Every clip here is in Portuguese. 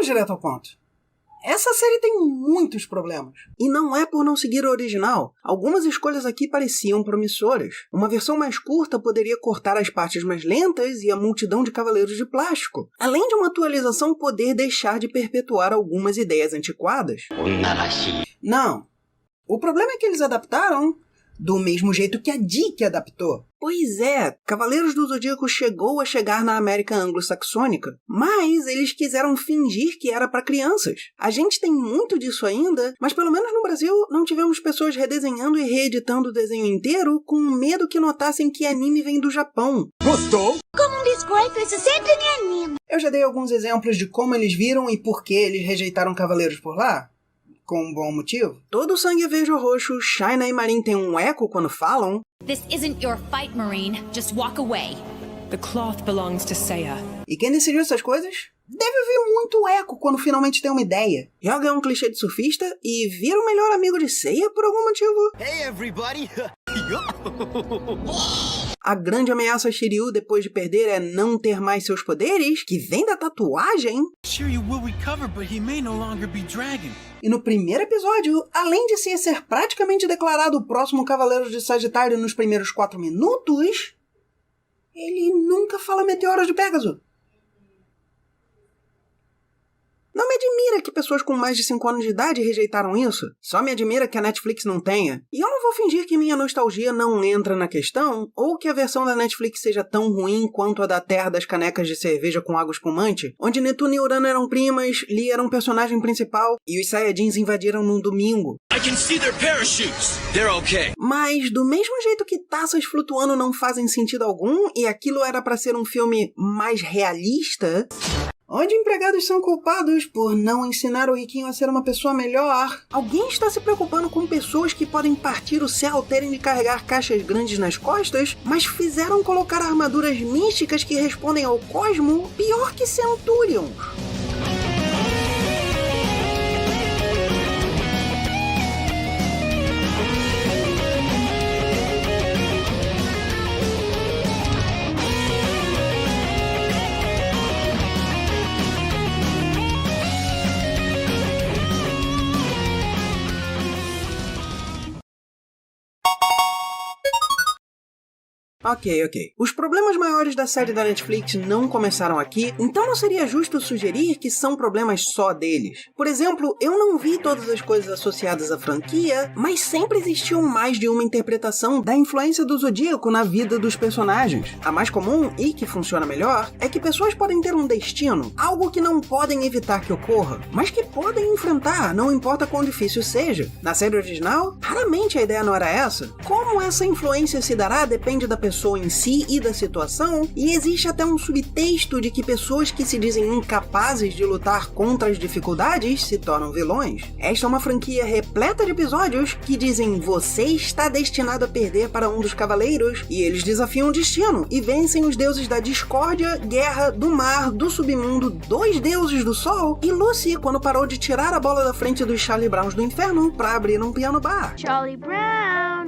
Vamos direto ao ponto. Essa série tem muitos problemas. E não é por não seguir o original. Algumas escolhas aqui pareciam promissoras. Uma versão mais curta poderia cortar as partes mais lentas e a multidão de cavaleiros de plástico. Além de uma atualização poder deixar de perpetuar algumas ideias antiquadas. Não. O problema é que eles adaptaram do mesmo jeito que a DIC adaptou. Pois é, Cavaleiros do Zodíaco chegou a chegar na América anglo-saxônica, mas eles quiseram fingir que era para crianças. A gente tem muito disso ainda, mas pelo menos no Brasil não tivemos pessoas redesenhando e reeditando o desenho inteiro com medo que notassem que anime vem do Japão. Gostou? Como um biscoito, isso sempre me anima. Eu já dei alguns exemplos de como eles viram e por que eles rejeitaram Cavaleiros por lá. Com um bom motivo. Todo sangue é verde ou roxo, China e Marin têm um eco quando falam. This isn't your fight, Marine. Just walk away. The cloth belongs to Seiya. E quem decidiu essas coisas? Deve ouvir muito eco quando finalmente tem uma ideia. Yoga é um clichê de surfista e vira o melhor amigo de Seiya por algum motivo. Hey everybody! A grande ameaça a Shiryu depois de perder é não ter mais seus poderes, que vem da tatuagem. Shiryu will recover, but he may no longer be Dragon. E no primeiro episódio, além de ser praticamente declarado o próximo Cavaleiro de Sagitário nos primeiros 4 minutos, ele nunca fala Meteoro de Pégaso. Não me admira que pessoas com mais de 5 anos de idade rejeitaram isso. Só me admira que a Netflix não tenha. E eu não vou fingir que minha nostalgia não entra na questão, ou que a versão da Netflix seja tão ruim quanto a da Terra das Canecas de Cerveja com Água Espumante, onde Netuno e Urano eram primas, Lee era um personagem principal, e os Saiyajins invadiram num domingo. I can see their parachutes. They're okay. Mas, do mesmo jeito que taças flutuando não fazem sentido algum, e aquilo era pra ser um filme mais realista, onde empregados são culpados por não ensinar o riquinho a ser uma pessoa melhor, alguém está se preocupando com pessoas que podem partir o céu, terem de carregar caixas grandes nas costas, mas fizeram colocar armaduras místicas que respondem ao cosmo pior que Centurions. Ok. Os problemas maiores da série da Netflix não começaram aqui, então não seria justo sugerir que são problemas só deles. Por exemplo, eu não vi todas as coisas associadas à franquia, mas sempre existiu mais de uma interpretação da influência do Zodíaco na vida dos personagens. A mais comum, e que funciona melhor, é que pessoas podem ter um destino, algo que não podem evitar que ocorra, mas que podem enfrentar, não importa quão difícil seja. Na série original, raramente a ideia não era essa. Como essa influência se dará depende da pessoa em si e da situação, e existe até um subtexto de que pessoas que se dizem incapazes de lutar contra as dificuldades se tornam vilões. Esta é uma franquia repleta de episódios que dizem você está destinado a perder para um dos cavaleiros, e eles desafiam o destino e vencem os deuses da discórdia, guerra, do mar, do submundo, 2 deuses do sol e Lucy quando parou de tirar a bola da frente dos Charlie Browns do inferno para abrir um piano bar. Charlie Brown.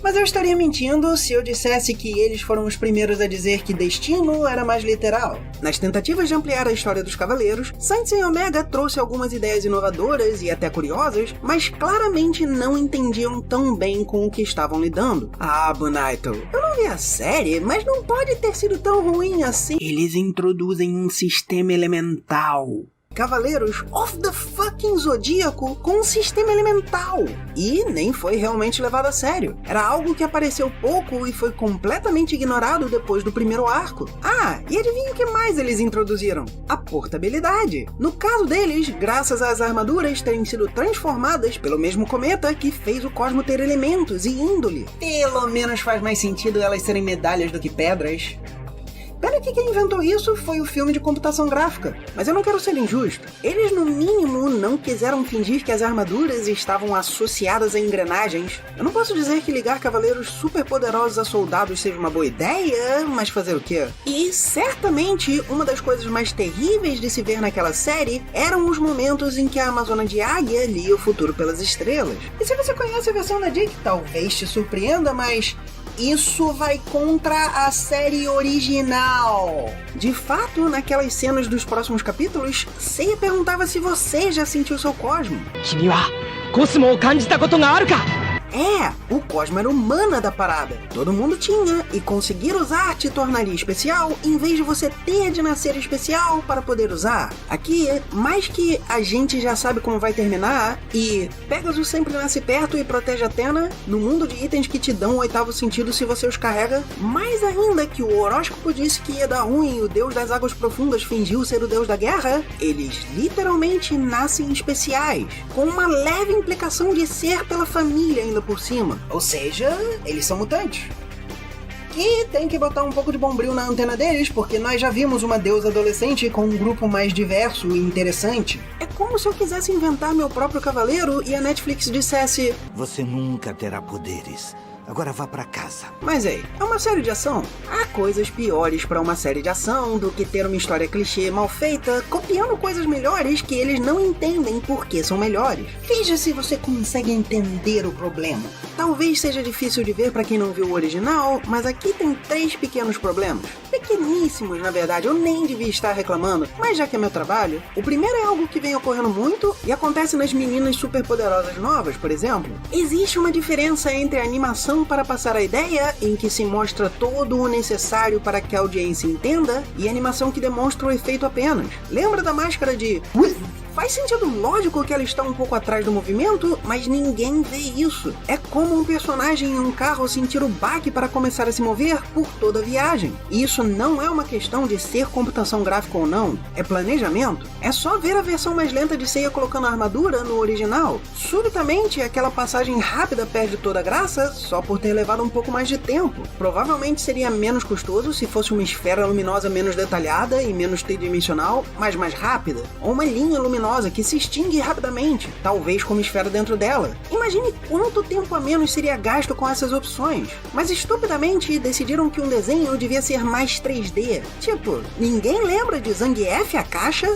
Mas eu estaria mentindo se eu dissesse que eles foram os primeiros a dizer que destino era mais literal. Nas tentativas de ampliar a história dos Cavaleiros, Sensei Omega trouxe algumas ideias inovadoras e até curiosas, mas claramente não entendiam tão bem com o que estavam lidando. Ah, Bonaito, eu não vi a série, mas não pode ter sido tão ruim assim. Eles introduzem um sistema elemental. Cavaleiros of the fucking Zodíaco com um sistema elemental. E nem foi realmente levado a sério. Era algo que apareceu pouco e foi completamente ignorado depois do primeiro arco. Ah, e adivinha o que mais eles introduziram? A portabilidade. No caso deles, graças às armaduras terem sido transformadas pelo mesmo cometa que fez o cosmo ter elementos e índole. Pelo menos faz mais sentido elas serem medalhas do que pedras. Pena que quem inventou isso foi o filme de computação gráfica, mas eu não quero ser injusto. Eles, no mínimo, não quiseram fingir que as armaduras estavam associadas a engrenagens. Eu não posso dizer que ligar cavaleiros superpoderosos a soldados seja uma boa ideia, mas fazer o quê? E, certamente, uma das coisas mais terríveis de se ver naquela série eram os momentos em que a Amazona de Águia lia o futuro pelas estrelas. E se você conhece a versão da Dick, talvez te surpreenda, mas isso vai contra a série original. De fato, naquelas cenas dos próximos capítulos, Seiya perguntava se você já sentiu seu Cosmo. O Cosmo era o mana da parada. Todo mundo tinha, e conseguir usar te tornaria especial, em vez de você ter de nascer especial para poder usar. Aqui, mais que a gente já sabe como vai terminar, e Pegasus sempre nasce perto e protege Athena, no mundo de itens que te dão o 8º sentido se você os carrega, mais ainda que o horóscopo disse que ia dar ruim e o deus das águas profundas fingiu ser o deus da guerra, eles literalmente nascem especiais, com uma leve implicação de ser pela família ainda por cima. Ou seja, eles são mutantes. E tem que botar um pouco de bombril na antena deles, porque nós já vimos uma deusa adolescente com um grupo mais diverso e interessante. É como se eu quisesse inventar meu próprio cavaleiro e a Netflix dissesse: você nunca terá poderes. Agora vá pra casa. Mas é uma série de ação. Há coisas piores pra uma série de ação do que ter uma história clichê mal feita, copiando coisas melhores que eles não entendem porque são melhores. Veja se você consegue entender o problema. Talvez seja difícil de ver pra quem não viu o original, mas aqui tem 3 pequenos problemas. Pequeníssimos, na verdade, eu nem devia estar reclamando, mas já que é meu trabalho, o primeiro é algo que vem ocorrendo muito e acontece nas meninas superpoderosas novas, por exemplo. Existe uma diferença entre a animação para passar a ideia, em que se mostra todo o necessário para que a audiência entenda, e a animação que demonstra o efeito apenas. Lembra da máscara de... Faz sentido lógico que ela está um pouco atrás do movimento, mas ninguém vê isso. É como um personagem em um carro sentir o baque para começar a se mover por toda a viagem. E isso não é uma questão de ser computação gráfica ou não, é planejamento. É só ver a versão mais lenta de Seiya colocando a armadura no original. Subitamente, aquela passagem rápida perde toda a graça só por ter levado um pouco mais de tempo. Provavelmente seria menos custoso se fosse uma esfera luminosa menos detalhada e menos tridimensional, mas mais rápida. Ou uma linha luminosa que se extingue rapidamente, talvez com uma esfera dentro dela. Imagine quanto tempo a menos seria gasto com essas opções. Mas estupidamente decidiram que um desenho devia ser mais 3D. Tipo, ninguém lembra de Zangief a caixa?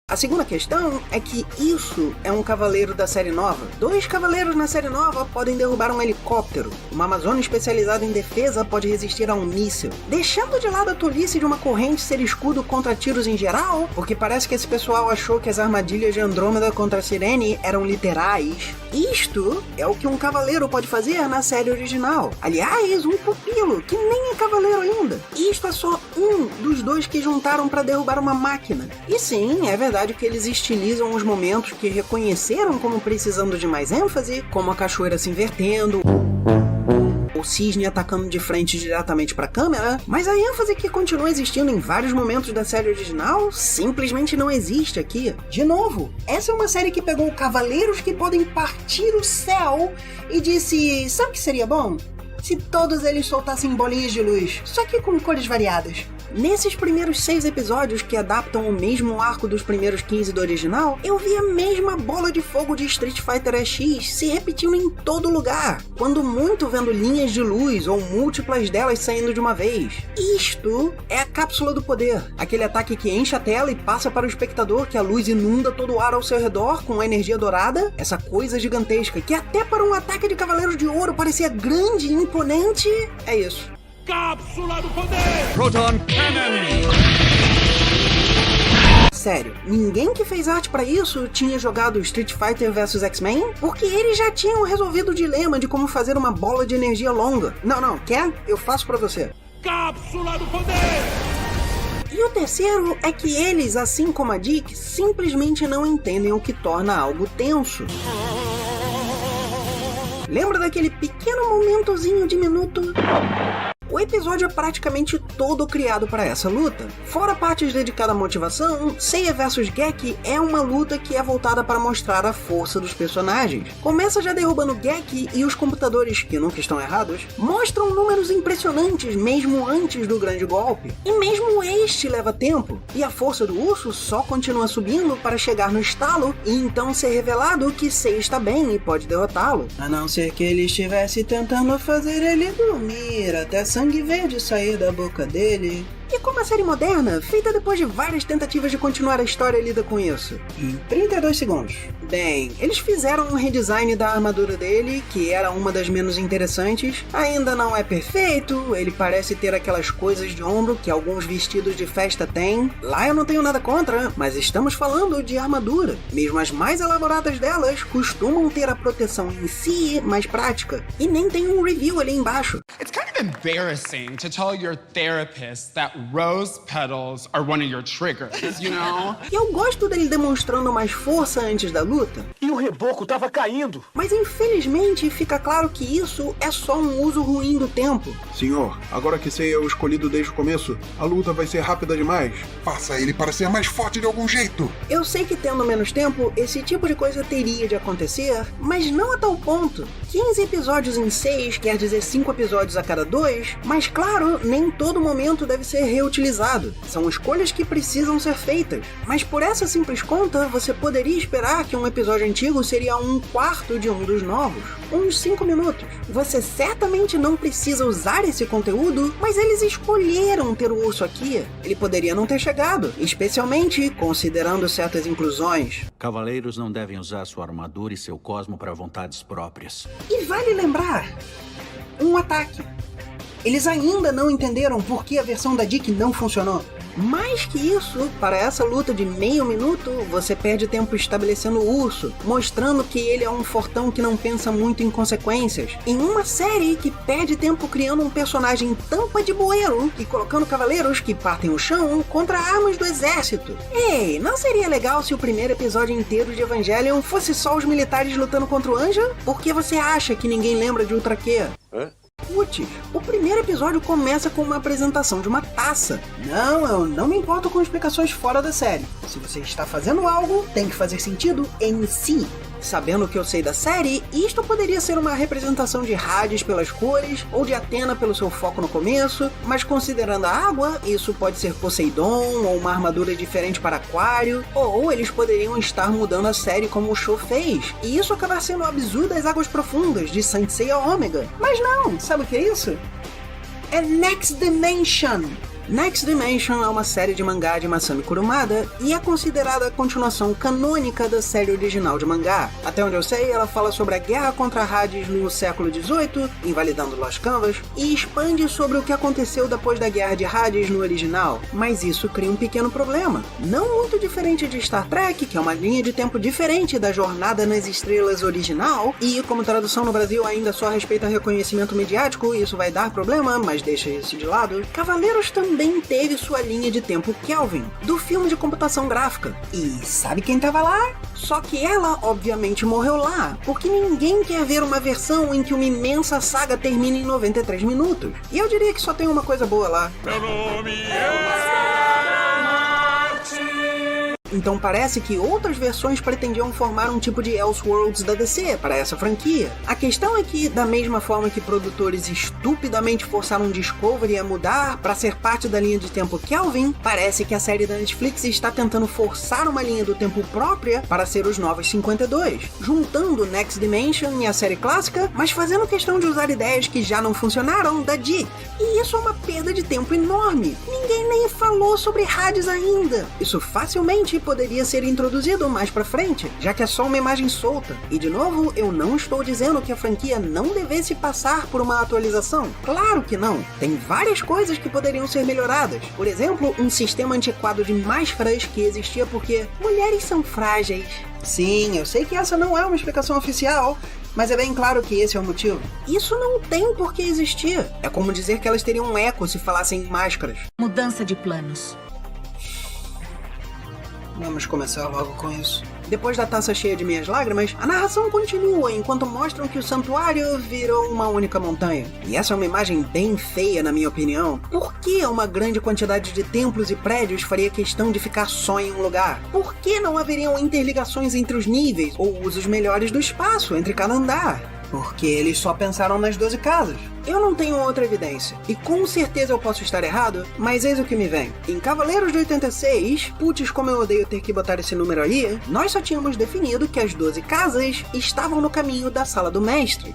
A segunda questão é que isso é um cavaleiro da série nova. 2 cavaleiros na série nova podem derrubar um helicóptero. Uma amazona especializada em defesa pode resistir a um míssil. Deixando de lado a tolice de uma corrente ser escudo contra tiros em geral, porque parece que esse pessoal achou que as armadilhas de Andrômeda contra a Sirene eram literais. Isto é o que um cavaleiro pode fazer na série original. Aliás, um pupilo, que nem é cavaleiro ainda. Isto é só um dos 2 que juntaram para derrubar uma máquina. E sim, é verdade que eles estilizam os momentos que reconheceram como precisando de mais ênfase, como a cachoeira se invertendo, o cisne atacando de frente diretamente para a câmera, mas a ênfase que continua existindo em vários momentos da série original simplesmente não existe aqui. De novo, essa é uma série que pegou cavaleiros que podem partir o céu e disse, sabe o que seria bom? Se todos eles soltassem bolinhas de luz, só que com cores variadas. Nesses primeiros 6 episódios que adaptam o mesmo arco dos primeiros 15 do original, eu vi a mesma bola de fogo de Street Fighter X se repetindo em todo lugar, quando muito vendo linhas de luz ou múltiplas delas saindo de uma vez. Isto é a cápsula do poder, aquele ataque que enche a tela e passa para o espectador que a luz inunda todo o ar ao seu redor com a energia dourada, essa coisa gigantesca que até para um ataque de Cavaleiros de Ouro parecia grande e imponente. É isso. Cápsula do poder! Proton Cannon! Sério, ninguém que fez arte pra isso tinha jogado Street Fighter vs X-Men? Porque eles já tinham resolvido o dilema de como fazer uma bola de energia longa. Não, quer? Eu faço pra você. Cápsula do poder! E o terceiro é que eles, assim como a Dick, simplesmente não entendem o que torna algo tenso. Lembra daquele pequeno momentozinho diminuto? O episódio é praticamente todo criado para essa luta. Fora partes dedicadas à motivação, Seiya vs Geki é uma luta que é voltada para mostrar a força dos personagens. Começa já derrubando Geki e os computadores, que nunca estão errados, mostram números impressionantes mesmo antes do grande golpe. E mesmo este leva tempo, e a força do urso só continua subindo para chegar no estalo e então ser revelado que Seiya está bem e pode derrotá-lo. A não ser que ele estivesse tentando fazer ele dormir até sangue verde sair da boca dele. E como a série moderna, feita depois de várias tentativas de continuar a história, lida com isso? Em 32 segundos. Bem, eles fizeram um redesign da armadura dele, que era uma das menos interessantes. Ainda não é perfeito, ele parece ter aquelas coisas de ombro que alguns vestidos de festa têm. Lá eu não tenho nada contra, mas estamos falando de armadura. Mesmo as mais elaboradas delas costumam ter a proteção em si mais prática. E nem tem um review ali embaixo. It's kind of embarrassing to tell your therapist that rose petals are one of your triggers, you know? E eu gosto dele demonstrando mais força antes da luta. E o reboco tava caindo. Mas infelizmente fica claro que isso é só um uso ruim do tempo. Senhor, agora que Seiya é o escolhido desde o começo, a luta vai ser rápida demais. Faça ele parecer mais forte de algum jeito. Eu sei que tendo menos tempo, esse tipo de coisa teria de acontecer, mas não a tal ponto. 15 episódios em 6 quer dizer 5 episódios a cada 2, mas claro, nem todo momento deve ser reutilizado. São escolhas que precisam ser feitas. Mas por essa simples conta, você poderia esperar que um episódio antigo seria um quarto de um dos novos. Uns 5 minutos. Você certamente não precisa usar esse conteúdo, mas eles escolheram ter o urso aqui. Ele poderia não ter chegado, especialmente considerando certas inclusões. Cavaleiros não devem usar sua armadura e seu cosmo para vontades próprias. E vale lembrar, um ataque. Eles ainda não entenderam por que a versão da Dick não funcionou. Mais que isso, para essa luta de meio minuto, você perde tempo estabelecendo o urso, mostrando que ele é um fortão que não pensa muito em consequências, em uma série que perde tempo criando um personagem tampa de bueiro e colocando cavaleiros que partem o chão contra armas do exército. Ei, não seria legal se o primeiro episódio inteiro de Evangelion fosse só os militares lutando contra o anjo? Por que você acha que ninguém lembra de Ultra Q? Putz, o primeiro episódio começa com uma apresentação de uma taça. Não, eu não me importo com explicações fora da série. Se você está fazendo algo, tem que fazer sentido em si. Sabendo o que eu sei da série, isto poderia ser uma representação de Hades pelas cores, ou de Atena pelo seu foco no começo, mas considerando a água, isso pode ser Poseidon, ou uma armadura diferente para Aquário, ou eles poderiam estar mudando a série como o show fez, e isso acabar sendo o Abzu das Águas Profundas, de Saint Seiya Ômega. Mas não, sabe o que é isso? É Next Dimension! Next Dimension é uma série de mangá de Masami Kurumada e é considerada a continuação canônica da série original de mangá. Até onde eu sei, ela fala sobre a guerra contra Hades no século XVIII, invalidando Lost Canvas, e expande sobre o que aconteceu depois da guerra de Hades no original. Mas isso cria um pequeno problema. Não muito diferente de Star Trek, que é uma linha de tempo diferente da Jornada nas Estrelas original, e como tradução no Brasil ainda só respeita reconhecimento mediático, isso vai dar problema, mas deixa isso de lado. Cavaleiros também teve sua linha de tempo Kelvin, do filme de computação gráfica. E sabe quem tava lá? Só que ela, obviamente, morreu lá, porque ninguém quer ver uma versão em que uma imensa saga termina em 93 minutos. E eu diria que só tem uma coisa boa lá. Meu nome é... Então parece que outras versões pretendiam formar um tipo de Elseworlds da DC para essa franquia. A questão é que, da mesma forma que produtores estupidamente forçaram Discovery a mudar para ser parte da linha de tempo Kelvin, parece que a série da Netflix está tentando forçar uma linha do tempo própria para ser os Novos 52, juntando Next Dimension e a série clássica, mas fazendo questão de usar ideias que já não funcionaram da Dick. E isso é uma perda de tempo enorme. Ninguém nem falou sobre Hades ainda. Isso facilmente poderia ser introduzido mais pra frente, já que é só uma imagem solta. E de novo, eu não estou dizendo que a franquia não devesse passar por uma atualização. Claro que não. Tem várias coisas que poderiam ser melhoradas. Por exemplo, um sistema antiquado de máscaras que existia porque mulheres são frágeis. Sim, eu sei que essa não é uma explicação oficial, mas é bem claro que esse é o motivo. Isso não tem por que existir. É como dizer que elas teriam um eco se falassem em máscaras. Mudança de planos. Vamos começar logo com isso. Depois da taça cheia de minhas lágrimas, a narração continua enquanto mostram que o santuário virou uma única montanha. E essa é uma imagem bem feia, na minha opinião. Por que uma grande quantidade de templos e prédios faria questão de ficar só em um lugar? Por que não haveriam interligações entre os níveis ou usos melhores do espaço entre cada andar? Porque eles só pensaram nas 12 casas. Eu não tenho outra evidência, e com certeza eu posso estar errado, mas eis o que me vem. Em Cavaleiros de 86, putz, como eu odeio ter que botar esse número aí, nós só tínhamos definido que as 12 casas estavam no caminho da Sala do Mestre.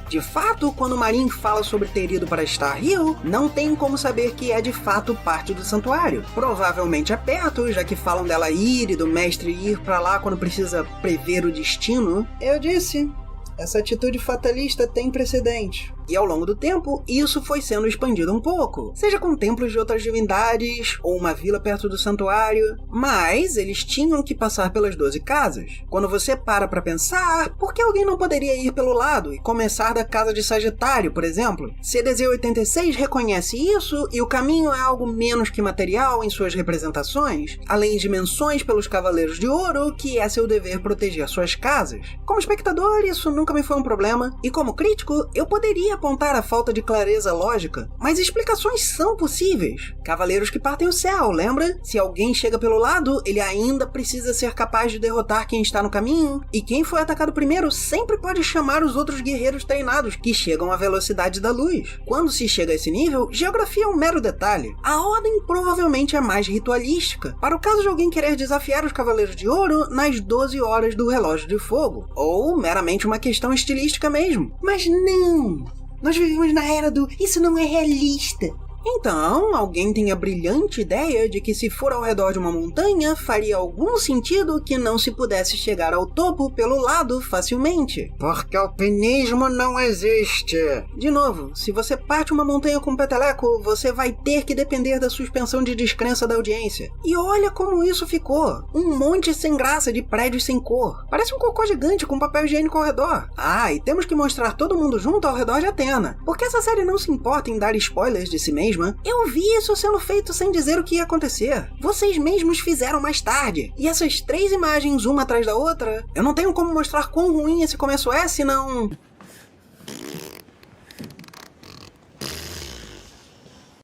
De fato, quando Marin fala sobre ter ido para Star Hill, não tem como saber que é de fato parte do santuário. Provavelmente é perto, já que falam dela ir e do mestre ir para lá quando precisa prever o destino. Eu disse... Essa atitude fatalista tem precedente. E ao longo do tempo, isso foi sendo expandido um pouco. Seja com templos de outras divindades, ou uma vila perto do santuário. Mas eles tinham que passar pelas 12 casas. Quando você para pra pensar, por que alguém não poderia ir pelo lado e começar da casa de Sagitário, por exemplo? CDZ-86 reconhece isso, e o caminho é algo menos que material em suas representações, além de menções pelos Cavaleiros de Ouro, que é seu dever proteger suas casas. Como espectador, isso nunca me foi um problema, e como crítico, eu poderia apontar a falta de clareza lógica, mas explicações são possíveis. Cavaleiros que partem o céu, lembra? Se alguém chega pelo lado, ele ainda precisa ser capaz de derrotar quem está no caminho, e quem foi atacado primeiro sempre pode chamar os outros guerreiros treinados, que chegam à velocidade da luz. Quando se chega a esse nível, geografia é um mero detalhe. A ordem provavelmente é mais ritualística, para o caso de alguém querer desafiar os Cavaleiros de Ouro nas 12 horas do Relógio de Fogo, ou meramente uma questão estilística mesmo. Mas não! Nós vivemos na era do "isso não é realista". Então, alguém tem a brilhante ideia de que se for ao redor de uma montanha, faria algum sentido que não se pudesse chegar ao topo pelo lado facilmente. Porque alpinismo não existe. De novo, se você parte uma montanha com peteleco, você vai ter que depender da suspensão de descrença da audiência. E olha como isso ficou. Um monte sem graça de prédios sem cor. Parece um cocô gigante com papel higiênico ao redor. Ah, e temos que mostrar todo mundo junto ao redor de Athena. Porque essa série não se importa em dar spoilers de si mesma. Eu vi isso sendo feito sem dizer o que ia acontecer. Vocês mesmos fizeram mais tarde. E essas 3 imagens, uma atrás da outra, eu não tenho como mostrar quão ruim esse começo é, senão...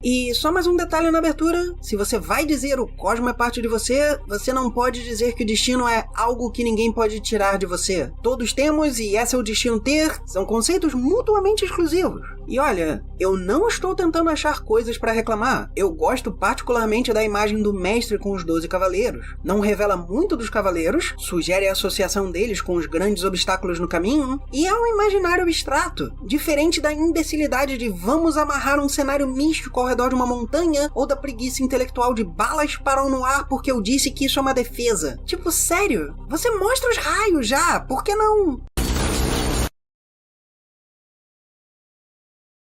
E só mais um detalhe na abertura, se você vai dizer o cosmo é parte de você, você não pode dizer que o destino é algo que ninguém pode tirar de você. Todos temos, e esse é o destino ter, são conceitos mutuamente exclusivos. E olha, eu não estou tentando achar coisas para reclamar. Eu gosto particularmente da imagem do mestre com os 12 cavaleiros. Não revela muito dos cavaleiros, sugere a associação deles com os grandes obstáculos no caminho, e é um imaginário abstrato, diferente da imbecilidade de vamos amarrar um cenário místico ao redor de uma montanha, ou da preguiça intelectual de balas param no ar porque eu disse que isso é uma defesa. Tipo, sério? Você mostra os raios já, por que não?